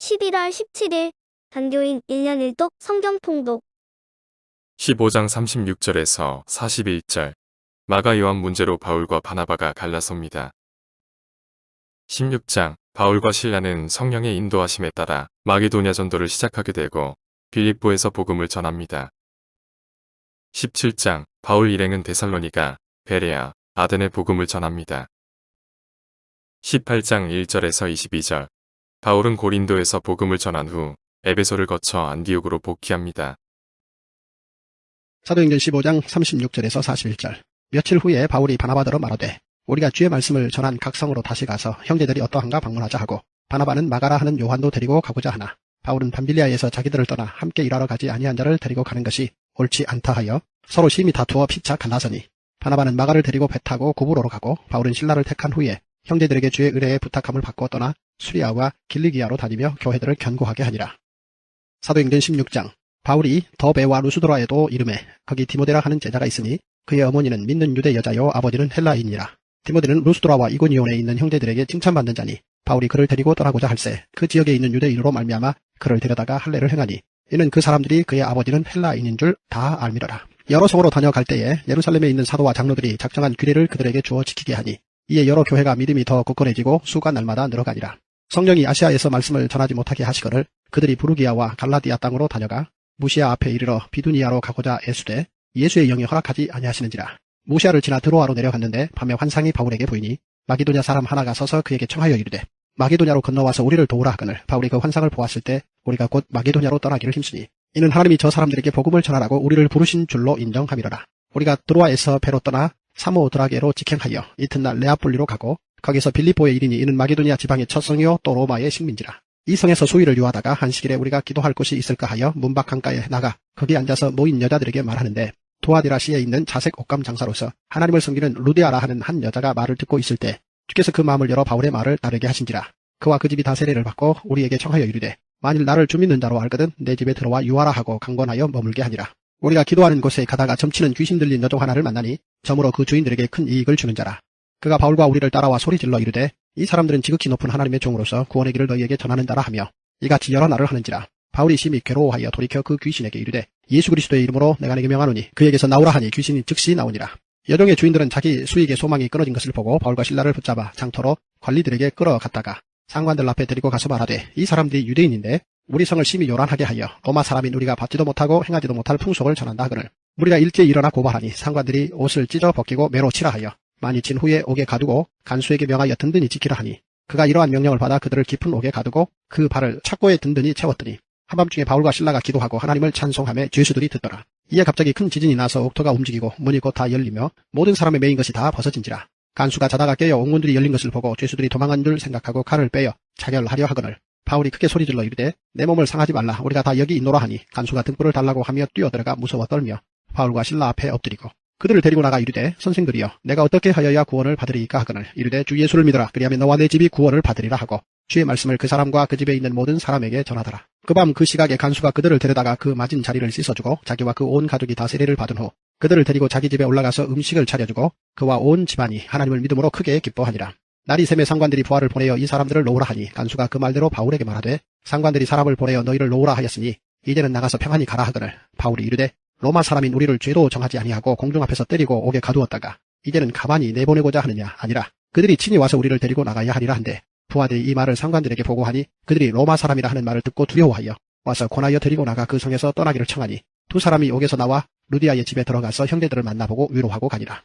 11월 17일 단교인 1년 1독 성경 통독 15장 36절에서 41절 마가 요한 문제로 바울과 바나바가 갈라섭니다. 16장 바울과 실라는 성령의 인도하심에 따라 마게도냐 전도를 시작하게 되고 빌립보에서 복음을 전합니다. 17장 바울 일행은 데살로니가, 베레아, 아덴에 복음을 전합니다. 18장 1절에서 22절 바울은 고린도에서 복음을 전한 후 에베소를 거쳐 안디옥으로 복귀합니다. 사도행전 15장 36절에서 41절 며칠 후에 바울이 바나바더러 말하되 우리가 주의 말씀을 전한 각 성으로 다시 가서 형제들이 어떠한가 방문하자 하고 바나바는 마가라 하는 요한도 데리고 가고자 하나 바울은 밤빌리아에서 자기들을 떠나 함께 일하러 가지 아니한 자를 데리고 가는 것이 옳지 않다 하여 서로 심히 다투어 피차 갈라서니 바나바는 마가를 데리고 배 타고 구브로로 가고 바울은 실라를 택한 후에 형제들에게 주의 의뢰에 부탁함을 받고 떠나 수리아와 길리기아로 다니며 교회들을 견고하게 하니라. 사도행전 16장 바울이 더베와 루스드라에도 이름에 거기 디모데라 하는 제자가 있으니 그의 어머니는 믿는 유대 여자요 아버지는 헬라인이라. 디모데는 루스드라와 이고니온에 있는 형제들에게 칭찬받는 자니 바울이 그를 데리고 떠나고자 할세 그 지역에 있는 유대인으로 말미암아 그를 데려다가 할례를 행하니 이는 그 사람들이 그의 아버지는 헬라인인 줄 다 알미러라. 여러 성으로 다녀갈 때에 예루살렘에 있는 사도와 장로들이 작정한 규례를 그들에게 주어 지키게 하니 이에 여러 교회가 믿음이 더 굳건해지고 수가 날마다 늘어가니라. 성령이 아시아에서 말씀을 전하지 못하게 하시거늘 그들이 부르기아와 갈라디아 땅으로 다녀가 무시아 앞에 이르러 비두니아로 가고자 애수되 예수의 영이 허락하지 아니하시는지라. 무시아를 지나 드로아로 내려갔는데 밤에 환상이 바울에게 보이니 마게도냐 사람 하나가 서서 그에게 청하여 이르되 마게도냐로 건너와서 우리를 도우라 하거늘 바울이 그 환상을 보았을 때 우리가 곧 마게도냐로 떠나기를 힘쓰니 이는 하나님이 저 사람들에게 복음을 전하라고 우리를 부르신 줄로 인정함이로라. 우리가 드로아에서 배로 떠나 사모드라게로 직행하여 이튿날 레아폴리로 가고 거기서 빌립보에 이르니 이는 마게도냐 지방의 첫 성이요 또 로마의 식민지라. 이 성에서 수일을 유하다가 한식일에 우리가 기도할 곳이 있을까 하여 문밖 강가에 나가 거기 앉아서 모인 여자들에게 말하는데 두아디라시에 있는 자색 옷감 장사로서 하나님을 섬기는 루디아라 하는 한 여자가 말을 듣고 있을 때 주께서 그 마음을 열어 바울의 말을 따르게 하신지라. 그와 그 집이 다 세례를 받고 우리에게 청하여 이르되 만일 나를 주 믿는 자로 알거든 내 집에 들어와 유하라 하고 강권하여 머물게 하니라. 우리가 기도하는 곳에 가다가 점치는 귀신 들린 여종 하나를 만나니 점으로 그 주인들에게 큰 이익을 주는 자라. 그가 바울과 우리를 따라와 소리질러 이르되 이 사람들은 지극히 높은 하나님의 종으로서 구원의 길을 너희에게 전하는다라 하며 이같이 여러 날을 하는지라. 바울이 심히 괴로워하여 돌이켜 그 귀신에게 이르되 예수 그리스도의 이름으로 내가 네게 명하노니 그에게서 나오라 하니 귀신이 즉시 나오니라. 여종의 주인들은 자기 수익의 소망이 끊어진 것을 보고 바울과 실라를 붙잡아 장터로 관리들에게 끌어갔다가 상관들 앞에 데리고 가서 말하되 이 사람들이 유대인인데 우리 성을 심히 요란하게 하여 로마 사람인 우리가 받지도 못하고 행하지도 못할 풍속을 전한다 하거늘 우리가 일제히 일어나 고발하니 상관들이 옷을 찢어 벗기고 매로 치라 하여 많이 친 후에 옥에 가두고 간수에게 명하여 든든히 지키라 하니 그가 이러한 명령을 받아 그들을 깊은 옥에 가두고 그 발을 착고에 든든히 채웠더니 한밤중에 바울과 실라가 기도하고 하나님을 찬송하며 죄수들이 듣더라. 이에 갑자기 큰 지진이 나서 옥토가 움직이고 문이 곧 다 열리며 모든 사람의 매인 것이 다 벗어진지라. 간수가 자다가 깨어 옥문들이 열린 것을 보고 죄수들이 도망한 줄 생각하고 칼을 빼어 자결하려 하거늘 바울이 크게 소리질러 이르되 내 몸을 상하지 말라 우리가 다 여기 있노라 하니 간수가 등불을 달라고 하며 뛰어들어가 무서워 떨며 바울과 실라 앞에 엎드리고 그들을 데리고 나가 이르되 선생들이여 내가 어떻게 하여야 구원을 받으리이까 하거늘 이르되 주 예수를 믿어라 그리하면 너와 내 집이 구원을 받으리라 하고 주의 말씀을 그 사람과 그 집에 있는 모든 사람에게 전하더라. 그 밤 그 시각에 간수가 그들을 데려다가 그 맞은 자리를 씻어주고 자기와 그 온 가족이 다 세례를 받은 후 그들을 데리고 자기 집에 올라가서 음식을 차려주고 그와 온 집안이 하나님을 믿음으로 크게 기뻐하니라. 날이 새매 상관들이 부하를 보내어 이 사람들을 놓으라 하니 간수가 그 말대로 바울에게 말하되 상관들이 사람을 보내어 너희를 놓으라 하였으니 이제는 나가서 평안히 가라 하거늘 바울이 이르되 로마 사람인 우리를 죄도 정하지 아니하고 공중 앞에서 때리고 옥에 가두었다가 이제는 가만히 내보내고자 하느냐 아니라 그들이 친히 와서 우리를 데리고 나가야 하리라 한데 부하들이 이 말을 상관들에게 보고하니 그들이 로마 사람이라 하는 말을 듣고 두려워하여 와서 권하여 데리고 나가 그 성에서 떠나기를 청하니 두 사람이 옥에서 나와 루디아의 집에 들어가서 형제들을 만나보고 위로하고 가니라.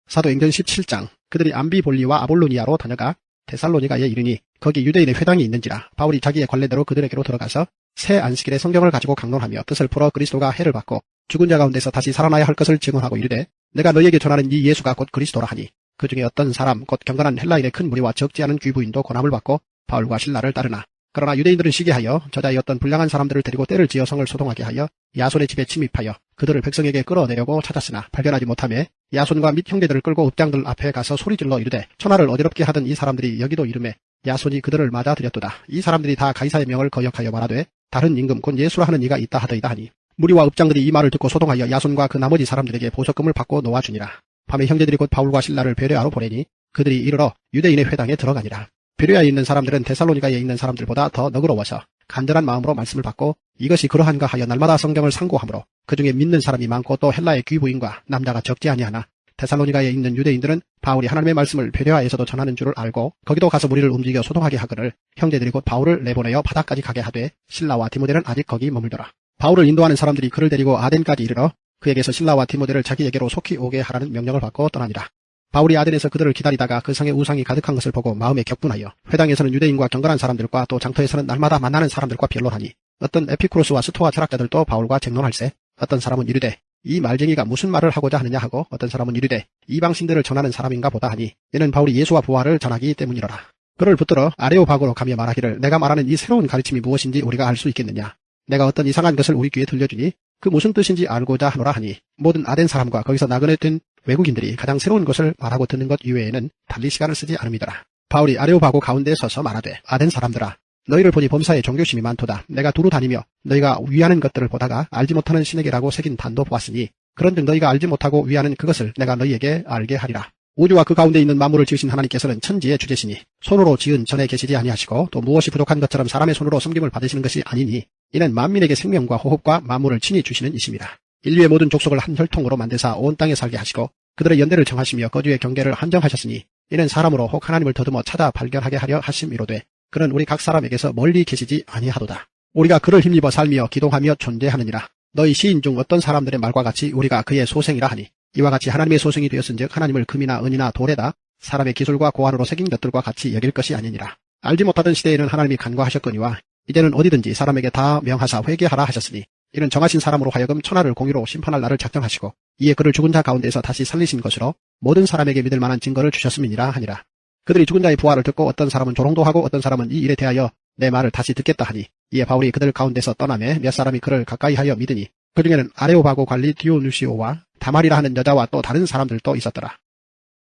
사도행전 17장 그들이 암비볼리와 아볼로니아로 다녀가 데살로니가에 이르니 거기 유대인의 회당이 있는지라. 바울이 자기의 관례대로 그들에게로 들어가서 새 안식일에 성경을 가지고 강론하며 뜻을 풀어 그리스도가 해를 받고 죽은 자 가운데서 다시 살아나야 할 것을 증언하고 이르되 내가 너희에게 전하는 이 예수가 곧 그리스도라 하니 그 중에 어떤 사람 곧 경건한 헬라인의 큰 무리와 적지 않은 귀부인도 권함을 받고 바울과 실라를 따르나 그러나 유대인들은 시기하여 저자의 어떤 불량한 사람들을 데리고 때를 지어 성을 소동하게 하여 야손의 집에 침입하여 그들을 백성에게 끌어내려고 찾았으나 발견하지 못하매 야손과 및 형제들을 끌고 읍장들 앞에 가서 소리질러 이르되 천하를 어지럽게 하던 이 사람들이 여기도 이르매 야손이 그들을 맞아들였도다. 이 사람들이 다 가이사의 명을 거역하여 말하되 다른 임금 곧 예수라 하는 이가 있다 하더이다 하니 무리와 읍장들이 이 말을 듣고 소동하여 야손과 그 나머지 사람들에게 보석금을 받고 놓아주니라. 밤에 형제들이 곧 바울과 실라를 베레아로 보내니 그들이 이르러 유대인의 회당에 들어가니라. 베레아에 있는 사람들은 데살로니가에 있는 사람들보다 더 너그러워서 간절한 마음으로 말씀을 받고 이것이 그러한가 하여 날마다 성경을 상고하므로 그 중에 믿는 사람이 많고 또 헬라의 귀부인과 남자가 적지 아니하나 데살로니가에 있는 유대인들은 바울이 하나님의 말씀을 베레아에서도 전하는 줄을 알고 거기도 가서 무리를 움직여 소동하게 하거늘 형제들이 곧 바울을 내보내어 바다까지 가게 하되 실라와 디모데는 아직 거기 머물더라. 바울을 인도하는 사람들이 그를 데리고 아덴까지 이르러 그에게서 실라와 디모데를 자기에게로 속히 오게 하라는 명령을 받고 떠나니라. 바울이 아덴에서 그들을 기다리다가 그 성에 우상이 가득한 것을 보고 마음에 격분하여 회당에서는 유대인과 경건한 사람들과 또 장터에서는 날마다 만나는 사람들과 변론하니 어떤 에피쿠로스와 스토아 철학자들도 바울과 쟁론할세 어떤 사람은 이르되 이 말쟁이가 무슨 말을 하고자 하느냐 하고 어떤 사람은 이르되 이방신들을 전하는 사람인가 보다 하니 이는 바울이 예수와 부활을 전하기 때문이로라. 그를 붙들어 아레오바고로 가며 말하기를 내가 말하는 이 새로운 가르침이 무엇인지 우리가 알 수 있겠느냐. 내가 어떤 이상한 것을 우리 귀에 들려주니 그 무슨 뜻인지 알고자 하노라 하니 모든 아덴 사람과 거기서 나그네 된 외국인들이 가장 새로운 것을 말하고 듣는 것 이외에는 달리 시간을 쓰지 않음이더라. 바울이 아레오바고 가운데에 서서 말하되 아덴 사람들아 너희를 보니 범사에 종교심이 많도다. 내가 두루 다니며 너희가 위하는 것들을 보다가 알지 못하는 신에게라고 새긴 단도 보았으니 그런즉 너희가 알지 못하고 위하는 그것을 내가 너희에게 알게 하리라. 우주와 그 가운데 있는 만물을 지으신 하나님께서는 천지의 주제시니 손으로 지은 전에 계시지 아니하시고 또 무엇이 부족한 것처럼 사람의 손으로 섬김을 받으시는 것이 아니니 이는 만민에게 생명과 호흡과 만물을 친히 주시는 이심이라. 인류의 모든 족속을 한 혈통으로 만드사 온 땅에 살게 하시고 그들의 연대를 정하시며 거주의 경계를 한정하셨으니 이는 사람으로 혹 하나님을 더듬어 찾아 발견하게 하려 하심이로되 그는 우리 각 사람에게서 멀리 계시지 아니하도다. 우리가 그를 힘입어 살며 기동하며 존재하느니라. 너희 시인 중 어떤 사람들의 말과 같이 우리가 그의 소생이라 하니 이와 같이 하나님의 소생이 되었은즉 하나님을 금이나 은이나 돌에다 사람의 기술과 고안으로 새긴 것들과 같이 여길 것이 아니니라. 알지 못하던 시대에는 하나님이 간과하셨거니와 이제는 어디든지 사람에게 다 명하사 회개하라 하셨으니 이는 정하신 사람으로 하여금 천하를 공의로 심판할 날을 작정하시고 이에 그를 죽은 자 가운데서 다시 살리신 것으로 모든 사람에게 믿을 만한 증거를 주셨음이니라 하니라. 그들이 죽은 자의 부활을 듣고 어떤 사람은 조롱도 하고 어떤 사람은 이 일에 대하여 내 말을 다시 듣겠다 하니 이에 바울이 그들 가운데서 떠나매 몇 사람이 그를 가까이하여 믿으니 그 중에는 아레오바고 관리 디오누시오와 다말이라 하는 여자와 또 다른 사람들도 있었더라.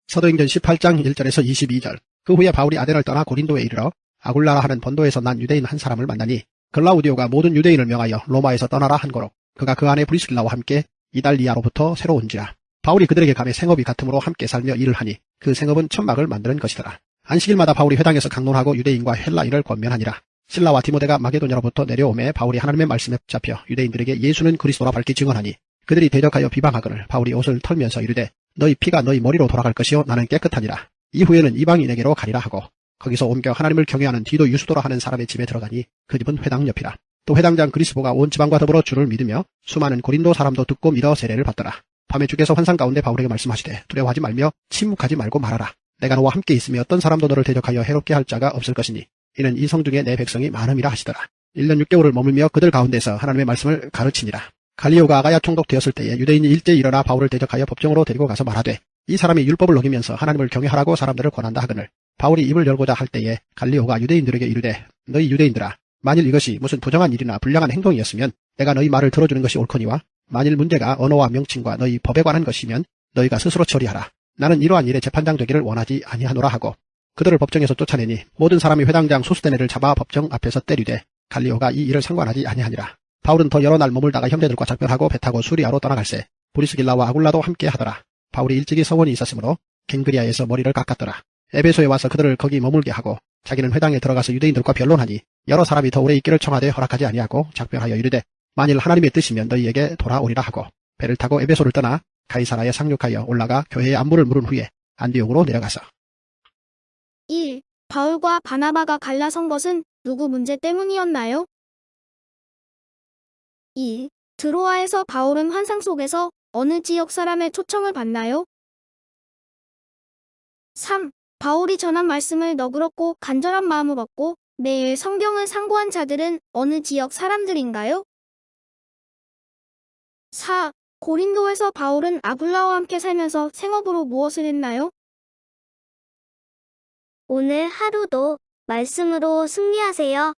사도행전 18장 1절에서 22절. 그 후에 바울이 아덴을 떠나 고린도에 이르러 아굴라라 하는 본도에서 난 유대인 한 사람을 만나니 글라우디오가 모든 유대인을 명하여 로마에서 떠나라 한 거로 그가 그 안에 브리스길라와 함께 이달리아로부터 새로 온지라. 바울이 그들에게 감해 생업이 같음으로 함께 살며 일을 하니 그 생업은 천막을 만드는 것이더라. 안식일마다 바울이 회당에서 강론하고 유대인과 헬라인을 권면하니라. 실라와 디모데가 마게도냐로부터 내려오매 바울이 하나님의 말씀에 붙잡혀 유대인들에게 예수는 그리스도라 밝히 증언하니 그들이 대적하여 비방하거늘 바울이 옷을 털면서 이르되 너희 피가 너희 머리로 돌아갈 것이요 나는 깨끗하니라. 이후에는 이방인에게로 가리라 하고 거기서 옮겨 하나님을 경외하는 디도 유스도라 하는 사람의 집에 들어가니 그 집은 회당 옆이라. 또 회당장 그리스보가 온 지방과 더불어 주를 믿으며 수많은 고린도 사람도 듣고 믿어 세례를 받더라. 밤에 주께서 환상 가운데 바울에게 말씀하시되 두려워하지 말며 침묵하지 말고 말하라. 내가 너와 함께 있으며 어떤 사람도 너를 대적하여 해롭게 할 자가 없을 것이니 이는 이 성 중에 내 백성이 많음이라 하시더라. 1년 6개월을 머물며 그들 가운데서 하나님의 말씀을 가르치니라. 갈리오가 아가야 총독 되었을 때에 유대인이 일제히 일어나 바울을 대적하여 법정으로 데리고 가서 말하되 이 사람이 율법을 어기면서 하나님을 경외하라고 사람들을 권한다 하거늘 바울이 입을 열고자 할 때에 갈리오가 유대인들에게 이르되 너희 유대인들아 만일 이것이 무슨 부정한 일이나 불량한 행동이었으면 내가 너희 말을 들어주는 것이 옳거니와 만일 문제가 언어와 명칭과 너희 법에 관한 것이면 너희가 스스로 처리하라. 나는 이러한 일에 재판장 되기를 원하지 아니하노라 하고 그들을 법정에서 쫓아내니 모든 사람이 회당장 소스데네를 잡아 법정 앞에서 때리되 갈리오가 이 일을 상관하지 아니하니라. 바울은 더 여러 날 머물다가 형제들과 작별하고 배 타고 수리아로 떠나갈새 브리스길라와 아굴라도 함께 하더라. 바울이 일찍이 서원이 있었으므로 갱그리아에서 머리를 깎았더라. 에베소에 와서 그들을 거기 머물게 하고 자기는 회당에 들어가서 유대인들과 변론하니 여러 사람이 더 오래 있기를 청하되 허락하지 아니하고 작별하여 이르되 만일 하나님의 뜻이면 너희에게 돌아오리라 하고 배를 타고 에베소를 떠나 가이사라에 상륙하여 올라가 교회의 안부를 물은 후에 안디옥으로 내려가서 1. 바울과 바나바가 갈라선 것은 누구 문제 때문이었나요? 2. 드로아에서 바울은 환상 속에서 어느 지역 사람의 초청을 받나요? 3. 바울이 전한 말씀을 너그럽고 간절한 마음을 얻고 매일 성경을 상고한 자들은 어느 지역 사람들인가요? 4. 고린도에서 바울은 아굴라와 함께 살면서 생업으로 무엇을 했나요? 오늘 하루도 말씀으로 승리하세요.